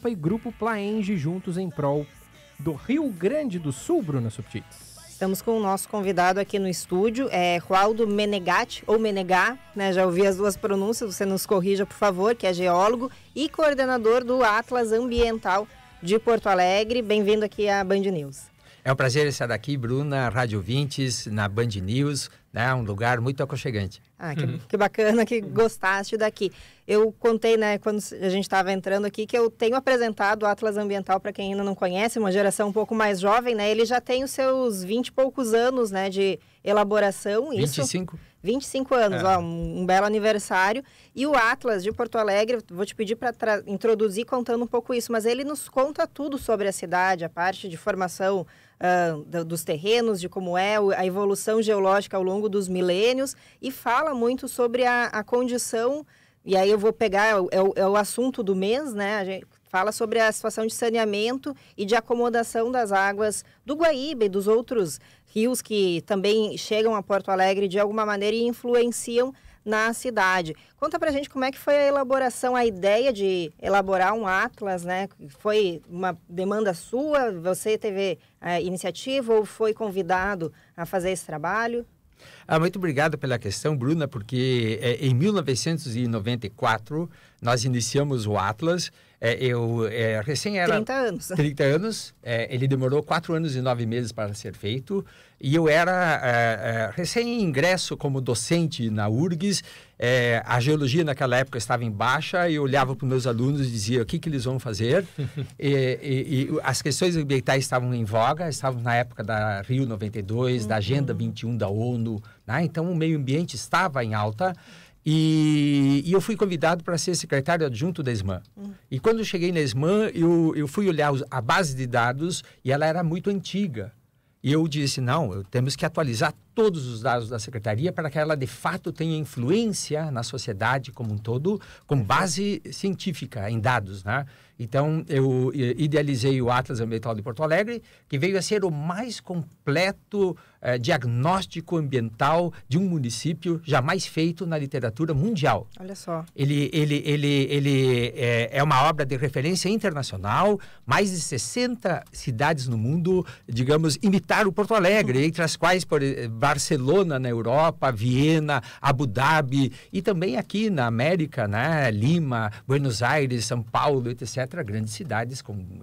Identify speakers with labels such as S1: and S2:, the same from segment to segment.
S1: Europa e Grupo Plaenge juntos em prol do Rio Grande do Sul, Bruna Subtits.
S2: Estamos com o nosso convidado aqui no estúdio, Roaldo Menegatti, ou Menegá, né? Já ouvi as duas pronúncias, você nos corrija, por favor, que é geólogo e coordenador do Atlas Ambiental de Porto Alegre. Bem-vindo aqui à Band News.
S3: É um prazer estar aqui, Bruna, Rádio Ouvintes, na Band News, né? Um lugar muito aconchegante.
S2: Que bacana que gostaste daqui. Eu contei, né, quando a gente estava entrando aqui, que eu tenho apresentado o Atlas Ambiental para quem ainda não conhece, uma geração um pouco mais jovem, né? Ele já tem os seus 20 e poucos anos, né, de elaboração.
S3: 25?
S2: 25 anos, ó, um belo aniversário. E o Atlas de Porto Alegre, vou te pedir para introduzir contando um pouco isso, mas ele nos conta tudo sobre a cidade, a parte de formação dos terrenos, de como é a evolução geológica ao longo dos milênios, e fala muito sobre a condição, e aí eu vou pegar, é o assunto do mês, né? A gente fala sobre a situação de saneamento e de acomodação das águas do Guaíba e dos outros rios que também chegam a Porto Alegre de alguma maneira e influenciam na cidade. Conta pra gente como é que foi a elaboração, a ideia de elaborar um atlas, né? Foi uma demanda sua? Você teve a iniciativa ou foi convidado a fazer esse trabalho?
S3: Muito obrigado pela questão, Bruna, porque em 1994 nós iniciamos o Atlas. Eu recém era...
S2: 30 anos.
S3: 30 anos. Ele demorou 4 anos e 9 meses para ser feito. E eu era recém-ingresso como docente na URGS. A geologia naquela época estava em baixa. Eu olhava para os meus alunos e dizia o que eles vão fazer. e as questões ambientais estavam em voga. Estavam na época da Rio 92, da Agenda 21 da ONU. Né? Então, o meio ambiente estava em alta. E eu fui convidado para ser secretário adjunto da SMAN. E quando eu cheguei na SMAN, eu fui olhar a base de dados e ela era muito antiga. E eu disse, não, temos que atualizar todos os dados da secretaria para que ela de fato tenha influência na sociedade como um todo, com base científica em dados, né? Então, eu idealizei o Atlas Ambiental de Porto Alegre, que veio a ser o mais completo diagnóstico ambiental de um município jamais feito na literatura mundial.
S2: Olha só.
S3: Ele é uma obra de referência internacional, mais de 60 cidades no mundo, digamos, imitaram Porto Alegre, entre as quais, por Barcelona na Europa, Viena, Abu Dhabi e também aqui na América, né? Lima, Buenos Aires, São Paulo, etc. Grandes cidades com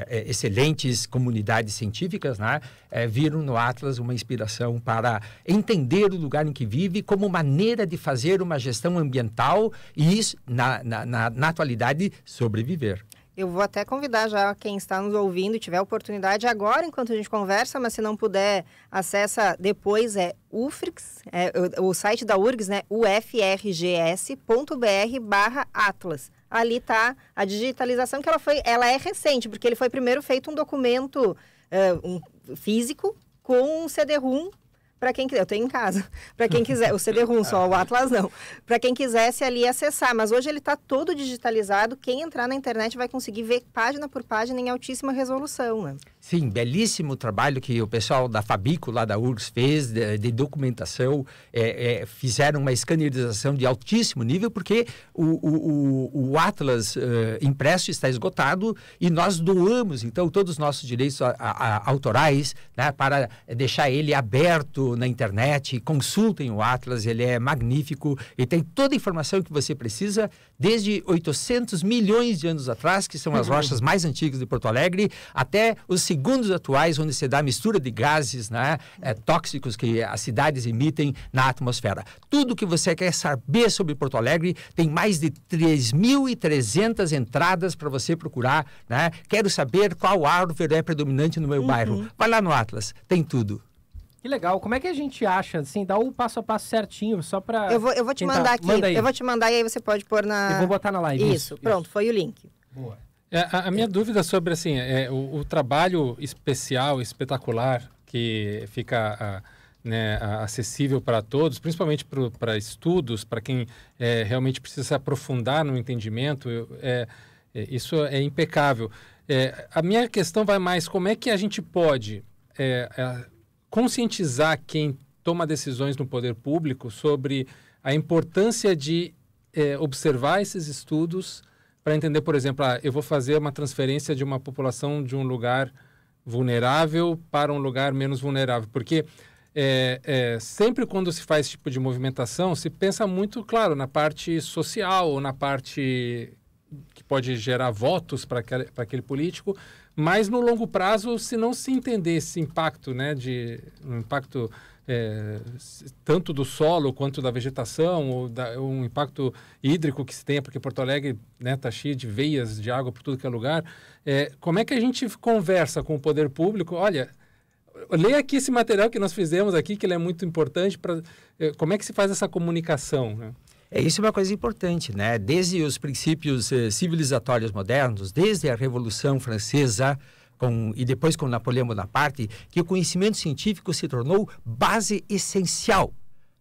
S3: excelentes comunidades científicas, né? Viram no Atlas uma inspiração para entender o lugar em que vive como maneira de fazer uma gestão ambiental e, na atualidade, sobreviver.
S2: Eu vou até convidar já quem está nos ouvindo e tiver oportunidade agora, enquanto a gente conversa, mas se não puder, acessa depois, UFRGS, o site da URGS, né, ufrgs.br/atlas. Ali está a digitalização, que ela é recente, porque ele foi primeiro feito um documento físico com um CD-ROM, para quem quiser, eu tenho em casa, para quem quiser, o CD-ROM só, o Atlas não, para quem quisesse ali acessar, mas hoje ele está todo digitalizado, quem entrar na internet vai conseguir ver página por página em altíssima resolução, né?
S3: Sim, belíssimo trabalho que o pessoal da Fabico, lá da URGS, fez de documentação, fizeram uma escanerização de altíssimo nível, porque o Atlas impresso está esgotado e nós doamos, então, todos os nossos direitos autorais, né, para deixar ele aberto na internet. Consultem o Atlas, ele é magnífico e tem toda a informação que você precisa, desde 800 milhões de anos atrás, que são as rochas mais antigas de Porto Alegre, até os segundos atuais, onde se dá a mistura de gases, né, tóxicos que as cidades emitem na atmosfera. Tudo que você quer saber sobre Porto Alegre, tem mais de 3.300 entradas para você procurar, né? Quero saber qual árvore é predominante no meu bairro. Vai lá no Atlas, tem tudo.
S1: Que legal. Como é que a gente acha, assim, dá o passo a passo certinho, só para...
S2: Eu vou te mandar aqui, eu vou te mandar e aí você pode pôr na...
S1: Eu vou botar na live.
S2: Isso, pronto, foi o link.
S1: Boa.
S4: A minha dúvida sobre, assim, o trabalho especial, espetacular, que fica acessível para todos, principalmente para estudos, para quem realmente precisa se aprofundar no entendimento, isso é impecável. A minha questão vai mais, como é que a gente pode conscientizar quem toma decisões no poder público sobre a importância de observar esses estudos, para entender, por exemplo, eu vou fazer uma transferência de uma população de um lugar vulnerável para um lugar menos vulnerável? Porque sempre quando se faz esse tipo de movimentação, se pensa muito, claro, na parte social, ou na parte que pode gerar votos para aquele político, mas no longo prazo, se não se entender esse impacto, né, um impacto tanto do solo quanto da vegetação, ou um impacto hídrico que se tenha, porque Porto Alegre está cheio de veias de água por tudo que é lugar, como é que a gente conversa com o poder público? Olha, leia aqui esse material que nós fizemos aqui, que ele é muito importante, como é que se faz essa comunicação, né?
S3: Isso é uma coisa importante, né? Desde os princípios civilizatórios modernos, desde a Revolução Francesa e depois com Napoleão Bonaparte, que o conhecimento científico se tornou base essencial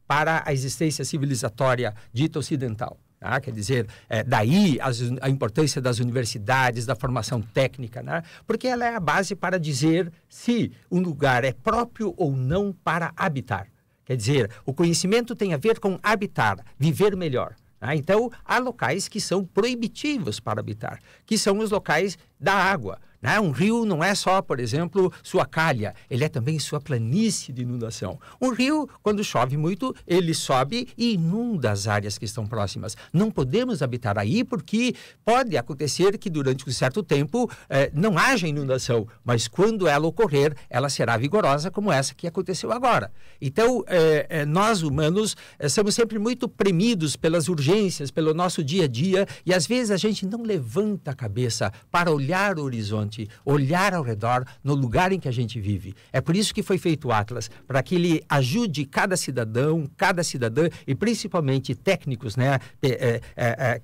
S3: para a existência civilizatória dita ocidental. Tá? Quer dizer, daí a importância das universidades, da formação técnica, né? Porque ela é a base para dizer se um lugar é próprio ou não para habitar. Quer dizer, o conhecimento tem a ver com habitar, viver melhor. Né? Então, há locais que são proibitivos para habitar, que são os locais da água. Né? Um rio não é só, por exemplo, sua calha, ele é também sua planície de inundação. Um rio, quando chove muito, ele sobe e inunda as áreas que estão próximas. Não podemos habitar aí porque pode acontecer que durante um certo tempo não haja inundação, mas quando ela ocorrer, ela será vigorosa como essa que aconteceu agora. Então, nós humanos somos sempre muito premidos pelas urgências, pelo nosso dia a dia, e às vezes a gente não levanta a cabeça para olhar o horizonte, olhar ao redor no lugar em que a gente vive. É por isso que foi feito o Atlas, para que ele ajude cada cidadão, cada cidadã e principalmente técnicos, né?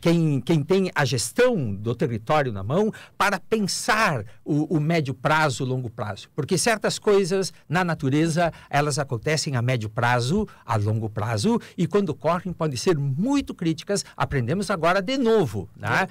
S3: Quem tem a gestão do território na mão, para pensar o médio prazo, o longo prazo. Porque certas coisas na natureza, elas acontecem a médio prazo, a longo prazo, e quando ocorrem podem ser muito críticas. Aprendemos agora de novo. Né?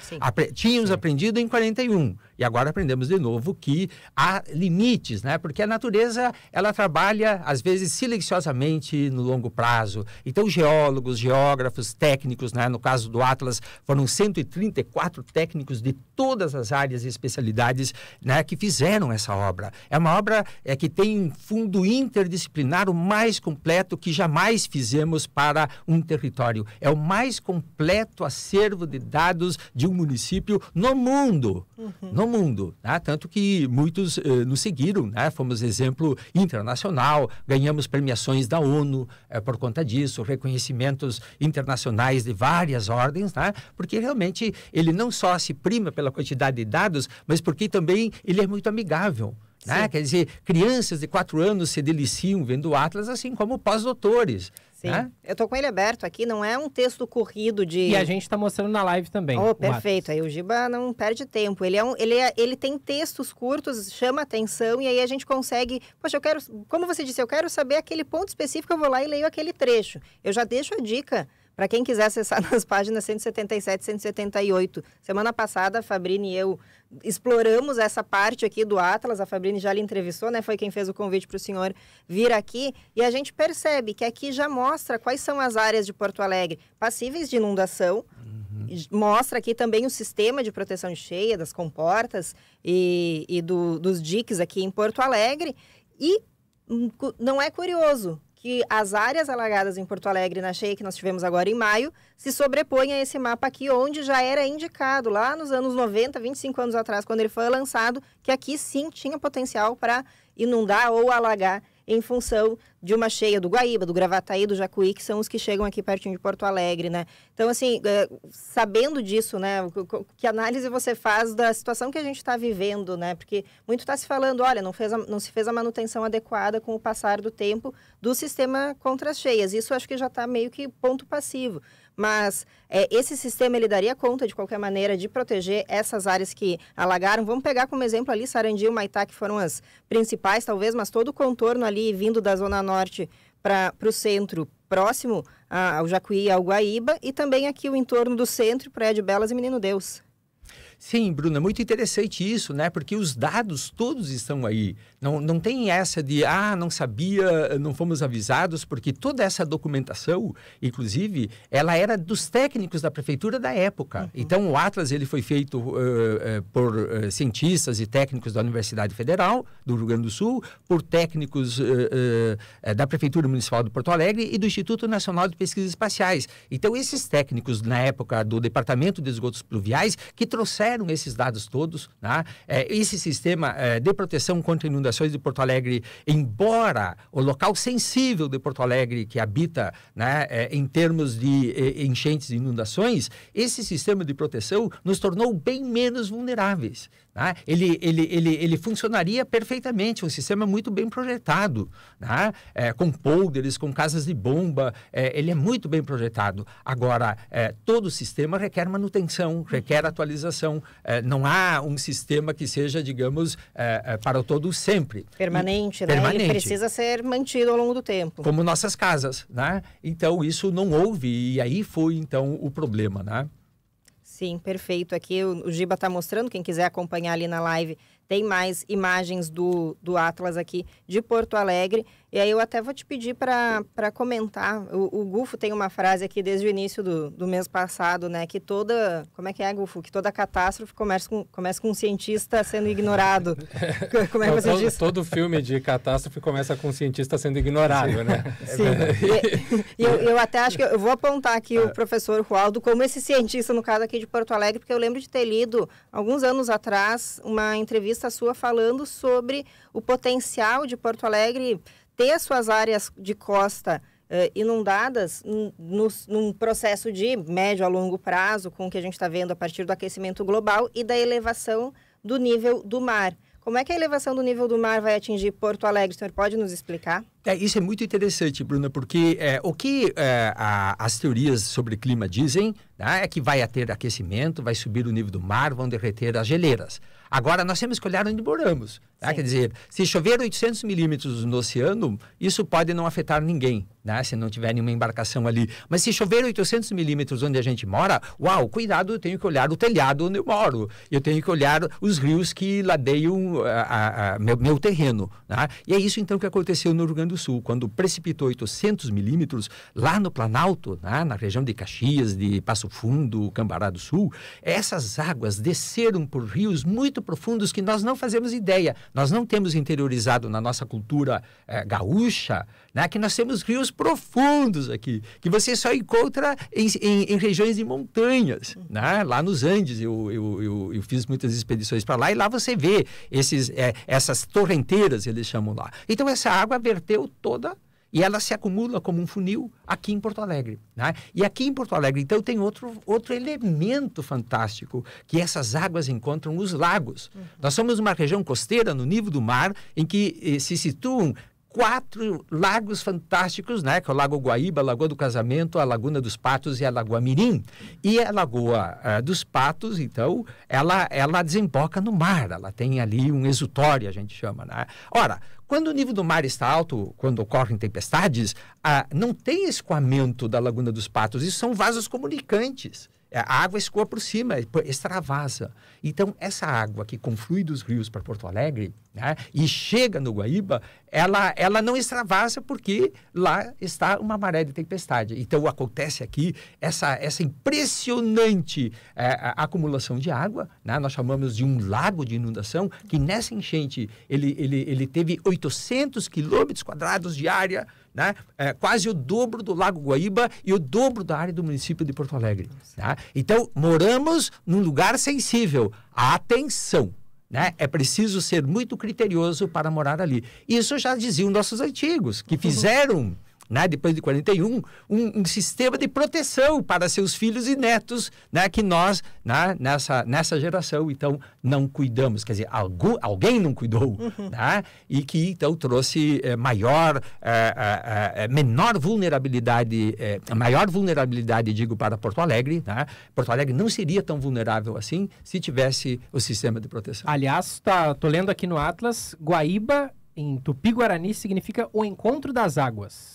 S3: Tínhamos aprendido em 41 e agora aprendemos de novo que há limites, né? Porque a natureza, ela trabalha, às vezes, silenciosamente no longo prazo. Então, geólogos, geógrafos, técnicos, né? No caso do Atlas, foram 134 técnicos de todas as áreas e especialidades, né? Que fizeram essa obra. É uma obra que tem um fundo interdisciplinar o mais completo que jamais fizemos para um território. É o mais completo acervo de dados de um município no mundo. No mundo, né? Tanto que muitos nos seguiram, né? Fomos exemplo internacional, ganhamos premiações da ONU por conta disso, reconhecimentos internacionais de várias ordens, né? Porque realmente ele não só se prima pela quantidade de dados, mas porque também ele é muito amigável. Né? Quer dizer, crianças de 4 anos se deliciam vendo o Atlas, assim como pós-doutores.
S2: Sim, né? Eu estou com ele aberto aqui, não é um texto corrido de...
S1: E a gente está mostrando na live também.
S2: Oh, perfeito, aí o Giba não perde tempo. Ele tem textos curtos, chama atenção, e aí a gente consegue... Poxa, como você disse, eu quero saber aquele ponto específico, eu vou lá e leio aquele trecho. Eu já deixo a dica para quem quiser acessar nas páginas 177 e 178. Semana passada, a Fabrini e eu exploramos essa parte aqui do Atlas. A Fabrini já lhe entrevistou, né? Foi quem fez o convite para o senhor vir aqui. E a gente percebe que aqui já mostra quais são as áreas de Porto Alegre passíveis de inundação. Mostra aqui também o sistema de proteção de cheia, das comportas e dos diques aqui em Porto Alegre. E não é curioso que as áreas alagadas em Porto Alegre na cheia que nós tivemos agora em maio se sobrepõem a esse mapa aqui, onde já era indicado lá nos anos 90, 25 anos atrás, quando ele foi lançado, que aqui sim tinha potencial para inundar ou alagar em função de uma cheia do Guaíba, do Gravataí, do Jacuí, que são os que chegam aqui pertinho de Porto Alegre, né? Então, assim, sabendo disso, né, que análise você faz da situação que a gente está vivendo, né? Porque muito está se falando, olha, não se fez a manutenção adequada com o passar do tempo do sistema contra as cheias. Isso acho que já está meio que ponto passivo. Mas esse sistema, ele daria conta, de qualquer maneira, de proteger essas áreas que alagaram. Vamos pegar como exemplo ali Sarandi e Humaitá, que foram as principais, talvez, mas todo o contorno ali, vindo da Zona Norte para o centro, próximo ao Jacuí e ao Guaíba, e também aqui o entorno do centro, Praia de Belas e Menino Deus.
S3: Sim, Bruno, é muito interessante isso, né? Porque os dados todos estão aí. Não tem essa de, não sabia, não fomos avisados, porque toda essa documentação, inclusive, ela era dos técnicos da prefeitura da época. Então, o Atlas ele foi feito por cientistas e técnicos da Universidade Federal do Rio Grande do Sul, por técnicos da Prefeitura Municipal de Porto Alegre e do Instituto Nacional de Pesquisas Espaciais. Então, esses técnicos, na época do Departamento de Esgotos Pluviais, que trouxeram esses dados todos, né? Esse sistema de proteção contra inundações de Porto Alegre, embora o local sensível de Porto Alegre que habita, né, em termos de enchentes e inundações, esse sistema de proteção nos tornou bem menos vulneráveis. Né? Ele funcionaria perfeitamente, um sistema muito bem projetado, né? Com polders, com casas de bomba, ele é muito bem projetado. Agora, todo sistema requer manutenção, requer atualização. Não há um sistema que seja, digamos, para o todo sempre.
S2: Permanente, né?
S3: Permanente.
S2: Ele precisa ser mantido ao longo do tempo.
S3: Como nossas casas, né? Então, isso não houve, e aí foi, então, o problema, né?
S2: Sim, perfeito. Aqui o Giba está mostrando, quem quiser acompanhar ali na live, tem mais imagens do Atlas aqui de Porto Alegre. E aí eu até vou te pedir para comentar. O Gufo tem uma frase aqui desde o início do mês passado, né? Que toda... Como é que é, Gufo? Que toda catástrofe começa com um cientista sendo ignorado. Como é que você diz?
S4: Todo filme de catástrofe começa com um cientista sendo ignorado, né?
S2: Sim. Eu até acho que eu vou apontar aqui o professor Rualdo como esse cientista, no caso aqui de Porto Alegre, porque eu lembro de ter lido, alguns anos atrás, uma entrevista sua falando sobre o potencial de Porto Alegre ter as suas áreas de costa inundadas num processo de médio a longo prazo, com o que a gente está vendo a partir do aquecimento global e da elevação do nível do mar. Como é que a elevação do nível do mar vai atingir Porto Alegre? O senhor pode nos explicar?
S3: Isso é muito interessante, Bruna, porque o que as teorias sobre clima dizem, né, é que vai ter aquecimento, vai subir o nível do mar, vão derreter as geleiras. Agora, nós temos que olhar onde moramos. Tá? Quer dizer, se chover 800 milímetros no oceano, isso pode não afetar ninguém, né, se não tiver nenhuma embarcação ali. Mas se chover 800 milímetros onde a gente mora, cuidado, eu tenho que olhar o telhado onde eu moro. Eu tenho que olhar os rios que ladeiam meu terreno. Né? E é isso, então, que aconteceu no Rio Grande do Sul, quando precipitou 800 milímetros lá no Planalto, né, na região de Caxias, de Passo Fundo, Cambará do Sul. Essas águas desceram por rios muito profundos que nós não fazemos ideia. Nós não temos interiorizado na nossa cultura gaúcha, né, que nós temos rios profundos aqui, que você só encontra em regiões de montanhas, né? Lá nos Andes, eu fiz muitas expedições para lá, e lá você vê essas torrenteiras, eles chamam lá. Então, essa água verteu toda e ela se acumula como um funil aqui em Porto Alegre. Né? E aqui em Porto Alegre, então, tem outro elemento fantástico, que essas águas encontram os lagos. Nós somos uma região costeira no nível do mar, em que se situam 4 lagos fantásticos, né? Que é o Lago Guaíba, a Lagoa do Casamento, a Laguna dos Patos e a Lagoa Mirim. E a Lagoa dos Patos, então, ela desemboca no mar, ela tem ali um exutório, a gente chama, né? Ora, quando o nível do mar está alto, quando ocorrem tempestades, não tem escoamento da Laguna dos Patos, isso são vasos comunicantes. A água escoa por cima, extravasa. Então, essa água que conflui dos rios para Porto Alegre, né, e chega no Guaíba, ela não extravasa porque lá está uma maré de tempestade. Então, acontece aqui essa impressionante acumulação de água, né, nós chamamos de um lago de inundação, que nessa enchente ele teve 800 quilômetros quadrados de área, né? Quase o dobro do Lago Guaíba e o dobro da área do município de Porto Alegre. Né? Então, moramos num lugar sensível. Atenção! Né? É preciso ser muito criterioso para morar ali. Isso já diziam nossos antigos, que fizeram, né, depois de 41, um sistema de proteção para seus filhos e netos, né, que nós, né, nessa geração, então, não cuidamos. Quer dizer, alguém não cuidou, né, e que, então, trouxe menor vulnerabilidade, digo, para Porto Alegre. Né? Porto Alegre não seria tão vulnerável assim se tivesse o sistema de proteção.
S1: Aliás, tô lendo aqui no Atlas, Guaíba, em Tupi-Guarani, significa o encontro das águas.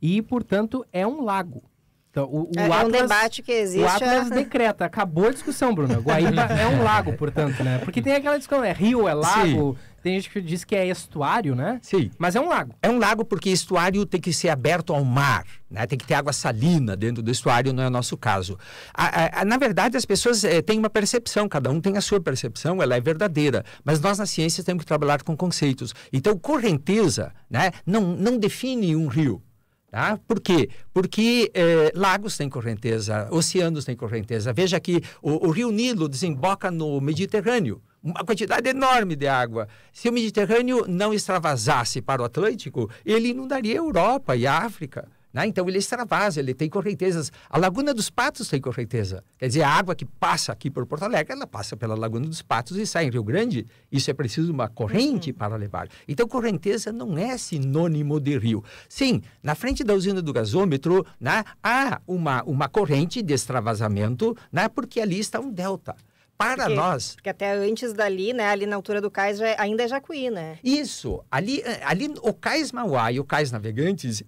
S1: E, portanto, é um lago. Então, o
S2: É
S1: Atlas,
S2: um debate que existe.
S1: o Atlas decreta, acabou a discussão, Bruno. Guaíba é um lago, portanto, né? Porque tem aquela discussão, é rio, é lago, tem gente que diz que é estuário, né?
S3: Sim.
S1: Mas é um lago.
S3: É um lago porque estuário tem que ser aberto ao mar, né? Tem que ter água salina dentro do estuário, não é o nosso caso. Na verdade, as pessoas têm uma percepção, cada um tem a sua percepção, ela é verdadeira. Mas nós, na ciência, temos que trabalhar com conceitos. Então, correnteza, né, não define um rio. Tá? Por quê? Porque lagos têm correnteza, oceanos têm correnteza. Veja que o rio Nilo desemboca no Mediterrâneo, uma quantidade enorme de água. Se o Mediterrâneo não extravasasse para o Atlântico, ele inundaria a Europa e a África. Né? Então ele extravasa, ele tem correntezas. A Laguna dos Patos tem correnteza. Quer dizer, a água que passa aqui por Porto Alegre, ela passa pela Laguna dos Patos e sai em Rio Grande. Isso é preciso uma corrente para levar. Então correnteza não é sinônimo de rio. Sim, na frente da usina do gasômetro, né, há uma corrente de extravasamento, né, porque ali está um delta. Para nós...
S2: Porque até antes dali, né, ali na altura do cais, ainda é Jacuí, né?
S3: Isso. Ali o Cais Mauá e o Cais Navegantes,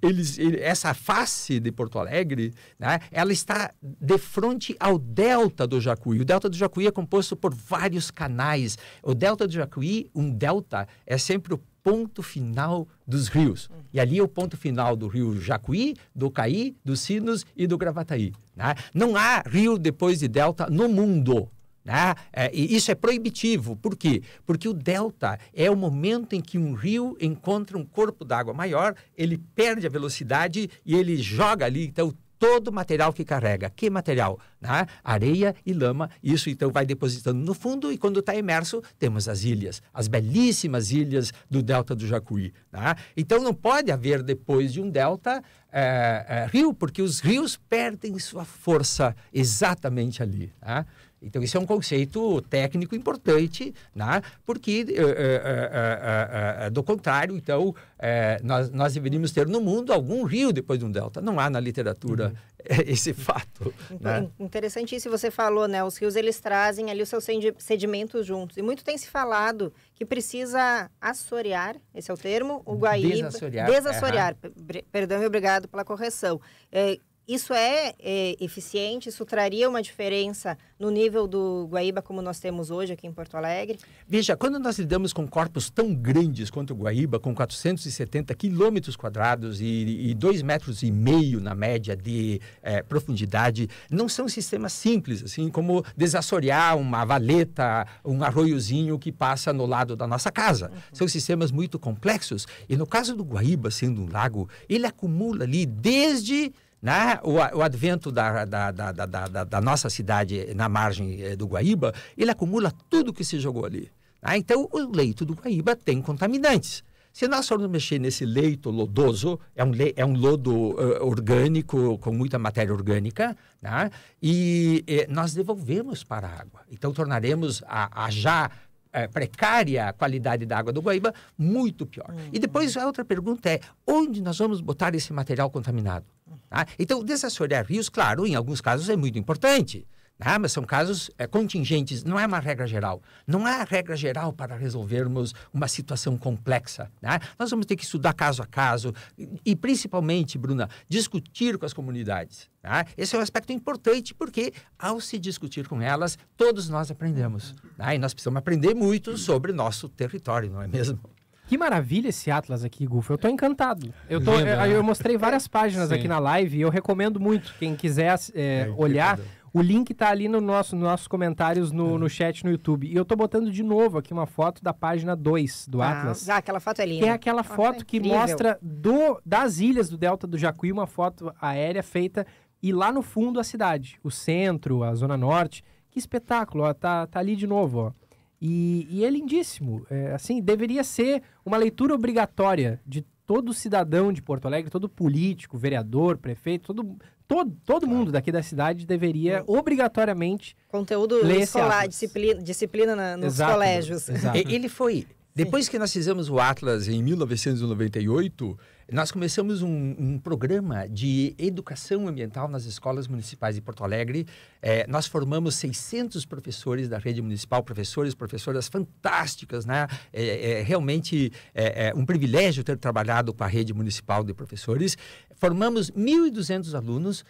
S3: essa face de Porto Alegre, né, ela está de frente ao delta do Jacuí. O delta do Jacuí é composto por vários canais. O delta do Jacuí, um delta, é sempre o ponto final dos rios. E ali é o ponto final do rio Jacuí, do Caí, dos Sinos e do Gravataí. Né? Não há rio depois de delta no mundo. Né? E isso é proibitivo. Por quê? Porque o delta é o momento em que um rio encontra um corpo d'água maior, ele perde a velocidade e ele joga ali, então, todo o material que carrega. Que material? Né? Areia e lama. Isso, então, vai depositando no fundo e, quando está imerso, temos as ilhas, as belíssimas ilhas do delta do Jacuí. Né? Então, não pode haver, depois de um delta, rio, porque os rios perdem sua força exatamente ali. Né? Então, isso é um conceito técnico importante, né? Porque, do contrário, então, nós deveríamos ter no mundo algum rio depois de um delta. Não há na literatura esse fato. Né?
S2: Interessante isso, você falou, né? Os rios, eles trazem ali os seus sedimentos juntos. E muito tem se falado que precisa assorear, esse é o termo, o Guaíba... Desassorear. Perdão e obrigado pela correção. Isso é eficiente? Isso traria uma diferença no nível do Guaíba como nós temos hoje aqui em Porto Alegre?
S3: Veja, quando nós lidamos com corpos tão grandes quanto o Guaíba, com 470 quilômetros quadrados e 2,5 metros na média de profundidade, não são sistemas simples, assim como desassorear uma valeta, um arroiozinho que passa no lado da nossa casa. São sistemas muito complexos. E no caso do Guaíba, sendo um lago, ele acumula ali desde... Né? O advento da nossa cidade na margem do Guaíba, ele acumula tudo que se jogou ali. Né? Então, o leito do Guaíba tem contaminantes. Se nós formos mexer nesse leito lodoso, é um lodo orgânico, com muita matéria orgânica, né? E nós devolvemos para a água. Então, tornaremos a já precária qualidade da água do Guaíba muito pior. E depois a outra pergunta é, onde nós vamos botar esse material contaminado? Tá? Então, desassorear rios, claro, em alguns casos é muito importante. Ah, mas são casos contingentes, não é uma regra geral. Não há regra geral para resolvermos uma situação complexa. Né? Nós vamos ter que estudar caso a caso e, principalmente, Bruna, discutir com as comunidades. Né? Esse é um aspecto importante porque, ao se discutir com elas, todos nós aprendemos. Né? E nós precisamos aprender muito sobre nosso território, não é mesmo?
S1: Que maravilha esse Atlas aqui, Gufo. Eu tô encantado. Eu mostrei várias páginas aqui na live e eu recomendo muito. Quem quiser olhar... O link está ali nos nossos comentários no chat no YouTube. E eu estou botando de novo aqui uma foto da página 2 do Atlas.
S2: Aquela foto é linda.
S1: Que é aquela foto que mostra das ilhas do Delta do Jacuí, uma foto aérea feita, e lá no fundo a cidade, o centro, a zona norte. Que espetáculo, ó, tá ali de novo, ó. E é lindíssimo. Assim, deveria ser uma leitura obrigatória de todo cidadão de Porto Alegre, todo político, vereador, prefeito, todo mundo daqui da cidade deveria obrigatoriamente
S2: conteúdo escolar, disciplina nos colégios.
S1: Exato.
S3: Ele foi... Depois que nós fizemos o Atlas em 1998, nós começamos um programa de educação ambiental nas escolas municipais de Porto Alegre. Nós formamos 600 professores da rede municipal, professoras fantásticas, né? Realmente um privilégio ter trabalhado com a rede municipal de professores. Formamos 1.200 alunos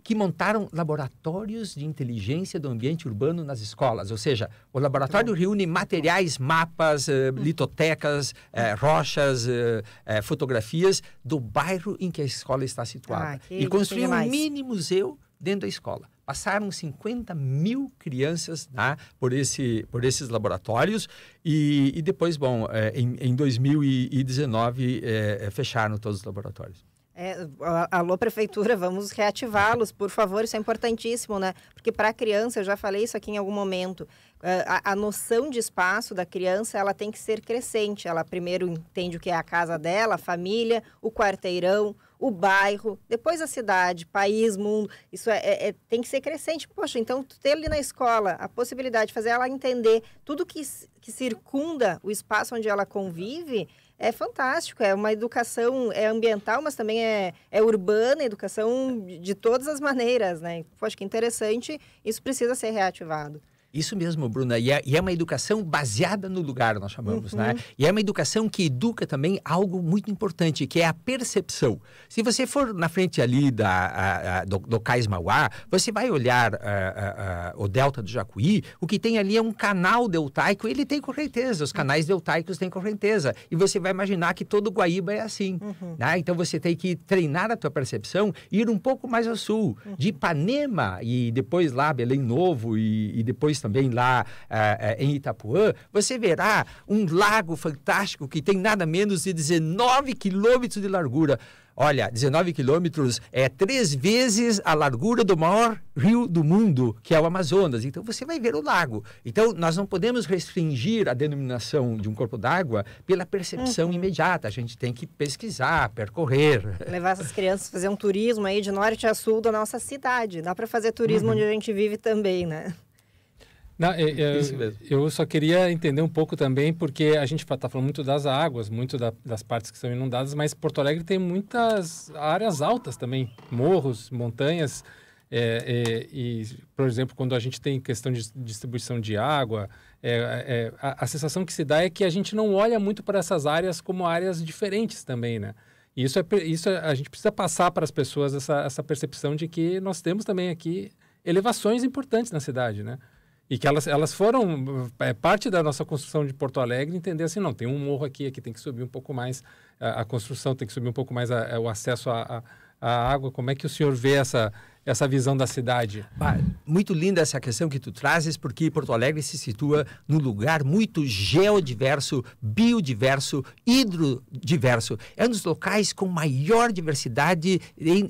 S3: que montaram laboratórios de inteligência do ambiente urbano nas escolas. Ou seja, o laboratório reúne materiais, mapas, litotecas, rochas, fotografias do bairro em que a escola está situada. E construiu um mini museu dentro da escola. Passaram 50 mil crianças, né, por esses laboratórios e depois, em 2019, fecharam todos os laboratórios.
S2: Alô, prefeitura, vamos reativá-los, por favor, isso é importantíssimo, né? Porque para a criança, eu já falei isso aqui em algum momento, a noção de espaço da criança, ela tem que ser crescente. Ela primeiro entende o que é a casa dela, a família, o quarteirão, o bairro, depois a cidade, país, mundo. Isso tem que ser crescente. Poxa, então, ter ali na escola a possibilidade de fazer ela entender tudo que circunda o espaço onde ela convive, é fantástico. É uma educação ambiental, mas também é urbana, educação de todas as maneiras, né? Poxa, que interessante. Isso precisa ser reativado.
S3: Isso mesmo, Bruna. E é uma educação baseada no lugar, nós chamamos, né? E é uma educação que educa também algo muito importante, que é a percepção. Se você for na frente ali do Cais Mauá, você vai olhar o Delta do Jacuí, o que tem ali é um canal deltaico, ele tem correnteza, os canais deltaicos têm correnteza. E você vai imaginar que todo Guaíba é assim, né? Então você tem que treinar a tua percepção e ir um pouco mais ao sul, de Ipanema e depois lá Belém Novo e depois também lá em Itapuã, você verá um lago fantástico que tem nada menos de 19 quilômetros de largura. Olha, 19 quilômetros é 3 vezes a largura do maior rio do mundo, que é o Amazonas. Então, você vai ver o lago. Então, nós não podemos restringir a denominação de um corpo d'água pela percepção imediata. A gente tem que pesquisar, percorrer.
S2: Levar essas crianças a fazer um turismo aí de norte a sul da nossa cidade. Dá para fazer turismo onde a gente vive também, né?
S4: Não, eu só queria entender um pouco também, porque a gente está falando muito das águas, muito das partes que são inundadas, mas Porto Alegre tem muitas áreas altas também, morros, montanhas, e, por exemplo, quando a gente tem questão de distribuição de água, a sensação que se dá é que a gente não olha muito para essas áreas como áreas diferentes também, né? E a gente precisa passar para as pessoas essa percepção de que nós temos também aqui elevações importantes na cidade, né? E que elas foram parte da nossa construção de Porto Alegre, entender assim, não, tem um morro aqui tem que subir um pouco mais a construção, tem que subir um pouco mais o acesso à água. Como é que o senhor vê essa visão da cidade?
S3: Muito linda essa questão que tu trazes, porque Porto Alegre se situa num lugar muito geodiverso, biodiverso, hidrodiverso. É um dos locais com maior diversidade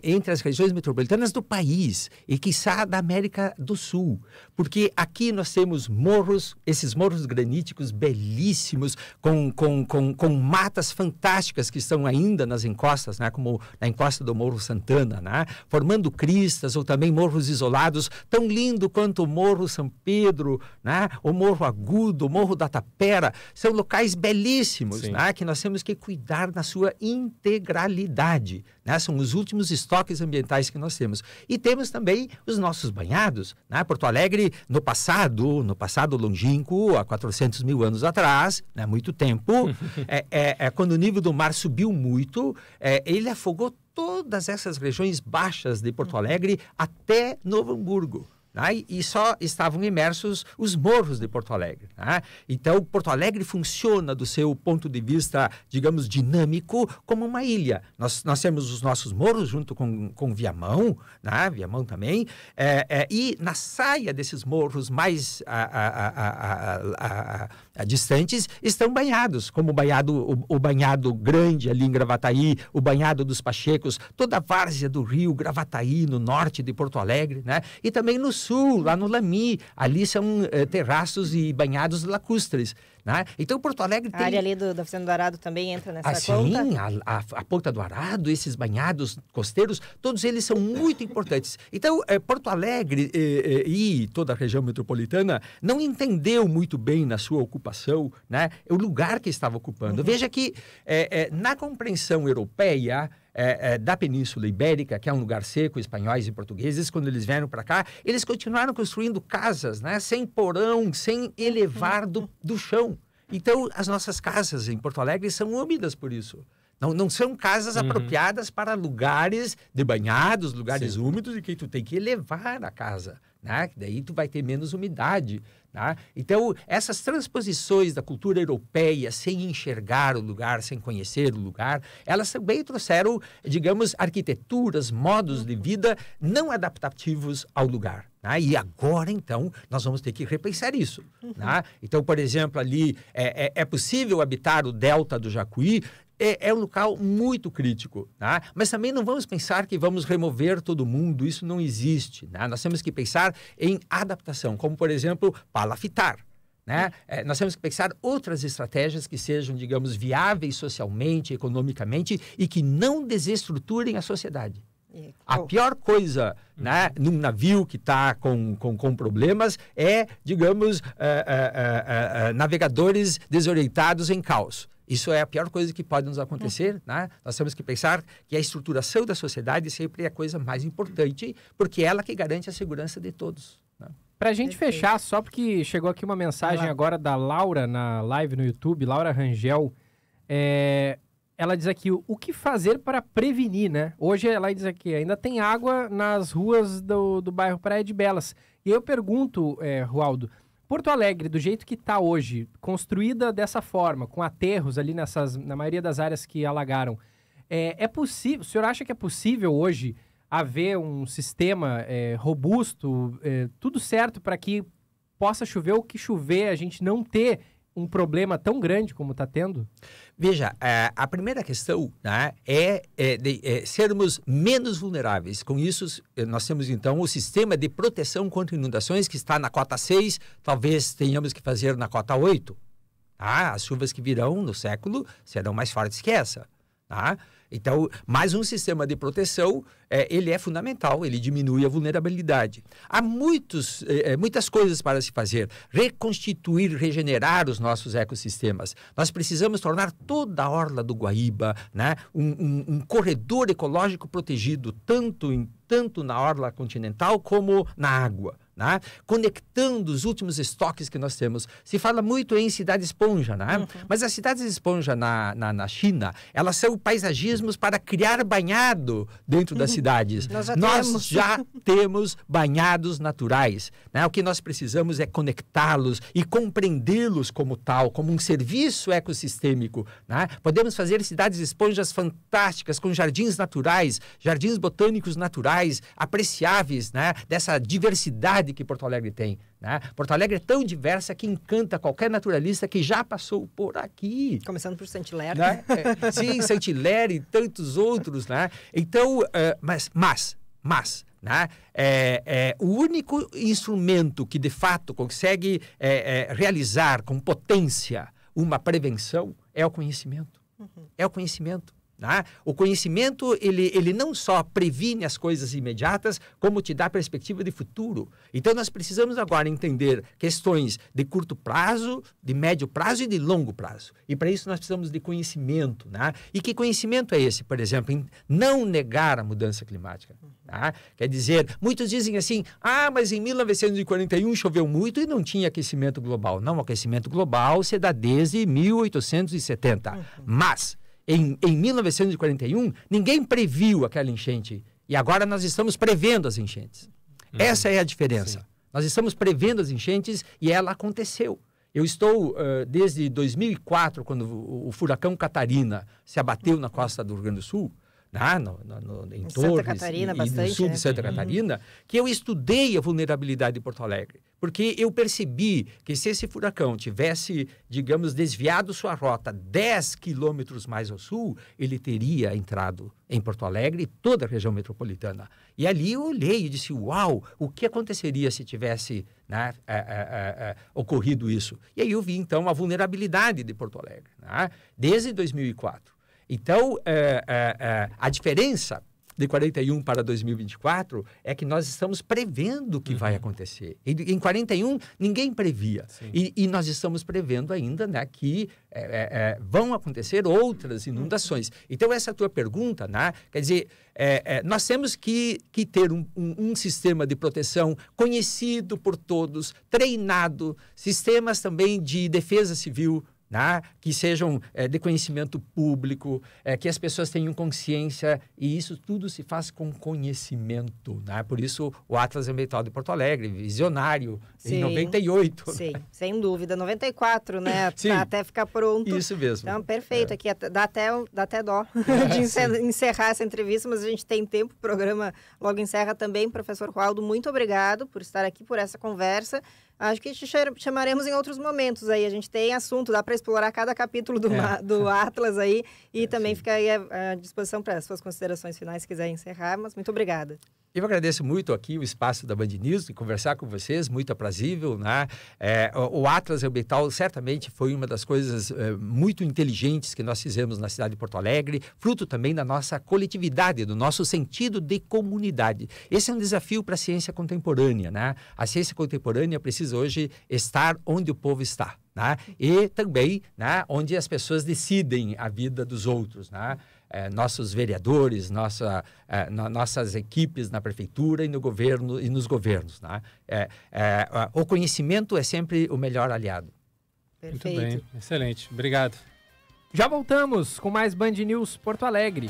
S3: entre as regiões metropolitanas do país e, quiçá, da América do Sul. Porque aqui nós temos morros, esses morros graníticos belíssimos, com matas fantásticas que estão ainda nas encostas, né? Como na encosta do Morro Santana, né? Formando cristas, ou também morros isolados, tão lindo quanto o Morro São Pedro, né? O Morro Agudo, o Morro da Tapera, são locais belíssimos, né? Que nós temos que cuidar na sua integralidade, né? São os últimos estoques ambientais que nós temos. E temos também os nossos banhados, né? Porto Alegre, no passado longínquo, há 400 mil anos atrás, né? Muito tempo, quando o nível do mar subiu muito, ele afogou todas essas regiões baixas de Porto Alegre até Novo Hamburgo. Né? E só estavam imersos os morros de Porto Alegre. Né? Então, Porto Alegre funciona, do seu ponto de vista, digamos, dinâmico, como uma ilha. Nós temos os nossos morros junto com Viamão, né? Viamão também, e na saia desses morros mais distantes estão banhados, como o banhado grande ali em Gravataí, o banhado dos Pachecos, toda a várzea do rio Gravataí, no norte de Porto Alegre, né? E também no sul, lá no Lami, ali são terraços e banhados lacustres. Né? Então, Porto Alegre tem...
S2: A área ali da Fazenda do Arado também entra nessa
S3: conta? Sim,
S2: a
S3: Ponta do Arado, esses banhados costeiros, todos eles são muito importantes. Então, Porto Alegre e toda a região metropolitana não entendeu muito bem na sua ocupação, né, o lugar que estava ocupando. Veja que na compreensão europeia, da Península Ibérica, que é um lugar seco, espanhóis e portugueses, quando eles vieram para cá, eles continuaram construindo casas, né, sem porão, sem elevar do chão. Então, as nossas casas em Porto Alegre são úmidas por isso. Não são casas apropriadas para lugares de banhados, lugares úmidos, e que tu tem que elevar a casa, né? Daí tu vai ter menos umidade, né? Então, essas transposições da cultura europeia, sem enxergar o lugar, sem conhecer o lugar, elas também trouxeram, digamos, arquiteturas, modos de vida não adaptativos ao lugar. Né? E agora, então, nós vamos ter que repensar isso. Né? Então, por exemplo, ali é possível habitar o delta do Jacuí. É um local muito crítico, né? Mas também não vamos pensar que vamos remover todo mundo, isso não existe, né? Nós temos que pensar em adaptação, como, por exemplo, palafitar, né? Nós temos que pensar outras estratégias que sejam, digamos, viáveis socialmente, economicamente e que não desestruturem a sociedade. A pior coisa, né, num navio que está com problemas é, digamos, navegadores desorientados em caos. Isso é a pior coisa que pode nos acontecer, né? Nós temos que pensar que a estruturação da sociedade sempre é a coisa mais importante, porque é ela que garante a segurança de todos. Né?
S1: Para a gente fechar, só porque chegou aqui uma mensagem agora da Laura na live no YouTube, Laura Rangel, ela diz aqui, o que fazer para prevenir, né? Hoje ela diz aqui, ainda tem água nas ruas do bairro Praia de Belas. E eu pergunto, Rualdo, Porto Alegre, do jeito que está hoje, construída dessa forma, com aterros ali na maioria das áreas que alagaram, é possível, o senhor acha que é possível hoje haver um sistema robusto, tudo certo para que possa chover o que chover, a gente não ter um problema tão grande como está tendo?
S3: Veja, a primeira questão, né, é sermos menos vulneráveis. Com isso, nós temos então o sistema de proteção contra inundações que está na cota 6, talvez tenhamos que fazer na cota 8. Tá? As chuvas que virão no século serão mais fortes que essa. Tá? Então, mais um sistema de proteção, ele é fundamental, ele diminui a vulnerabilidade. Há muitas coisas para se fazer. Reconstituir, regenerar os nossos ecossistemas. Nós precisamos tornar toda a orla do Guaíba, né, um corredor ecológico protegido, tanto na orla continental como na água. Né? Conectando os últimos estoques que nós temos. Se fala muito em cidade esponja, né? Mas as cidades esponja na China, elas são paisagismos para criar banhado dentro das cidades. Nós já temos banhados naturais. Né? O que nós precisamos é conectá-los e compreendê-los como tal, como um serviço ecossistêmico. Né? Podemos fazer cidades esponjas fantásticas, com jardins naturais, jardins botânicos naturais, apreciáveis, né? Dessa diversidade que Porto Alegre tem. Né? Porto Alegre é tão diversa que encanta qualquer naturalista que já passou por aqui.
S2: Começando por Saint-Hilaire.
S3: Né? Sim, Saint-Hilaire e tantos outros. Né? Então, mas né? O único instrumento que de fato consegue realizar com potência uma prevenção é o conhecimento. É o conhecimento. Né? O conhecimento, ele não só previne as coisas imediatas, como te dá perspectiva de futuro. Então, nós precisamos agora entender questões de curto prazo, de médio prazo e de longo prazo. E, para isso, nós precisamos de conhecimento. Né? E que conhecimento é esse, por exemplo, em não negar a mudança climática? Tá? Quer dizer, muitos dizem assim, mas em 1941 choveu muito e não tinha aquecimento global. Não, o aquecimento global se dá desde 1870. Mas em 1941, ninguém previu aquela enchente. E agora nós estamos prevendo as enchentes. Essa é a diferença. Sim. Nós estamos prevendo as enchentes e ela aconteceu. Eu estou, desde 2004, quando o furacão Catarina se abateu na costa do Rio Grande do Sul, em Torres
S2: Catarina,
S3: e
S2: bastante,
S3: no sul de Santa Catarina, que eu estudei a vulnerabilidade de Porto Alegre. Porque eu percebi que se esse furacão tivesse, digamos, desviado sua rota 10 quilômetros mais ao sul, ele teria entrado em Porto Alegre e toda a região metropolitana. E ali eu olhei e disse, uau, o que aconteceria se tivesse ocorrido isso? E aí eu vi, então, a vulnerabilidade de Porto Alegre, né? Desde 2004. Então, a diferença de 41 para 2024 é que nós estamos prevendo o que vai acontecer. Em 41, ninguém previa. E nós estamos prevendo ainda, né, que vão acontecer outras inundações. Então, essa tua pergunta, né, quer dizer, nós temos que ter um sistema de proteção conhecido por todos, treinado, sistemas também de defesa civil, né? Que sejam de conhecimento público, que as pessoas tenham consciência, e isso tudo se faz com conhecimento, né? Por isso o Atlas Ambiental de Porto Alegre, visionário,
S2: Sim,
S3: em 98.
S2: Sim, sem dúvida. 94, né?
S3: Sim,
S2: até ficar pronto.
S3: Isso mesmo.
S2: Então, perfeito. Aqui dá até dó de encerrar essa entrevista, mas a gente tem tempo, o programa logo encerra também. Professor Roaldo, muito obrigado por estar aqui, por essa conversa. Acho que te chamaremos em outros momentos aí. A gente tem assunto, dá para explorar cada capítulo do Atlas aí. E também fica aí à disposição para as suas considerações finais, se quiser encerrar. Mas muito obrigada.
S3: Eu agradeço muito aqui o espaço da Band News de conversar com vocês, muito aprazível, né? O Atlas Ambiental certamente foi uma das coisas muito inteligentes que nós fizemos na cidade de Porto Alegre, fruto também da nossa coletividade, do nosso sentido de comunidade. Esse é um desafio para a ciência contemporânea, né? A ciência contemporânea precisa hoje estar onde o povo está, né? E também, né, onde as pessoas decidem a vida dos outros, né? Nossos vereadores, nossas equipes na prefeitura e no governo e nos governos, né? O conhecimento é sempre o melhor aliado.
S2: Perfeito.
S4: Muito bem, excelente. Obrigado.
S1: Já voltamos com mais Band News Porto Alegre.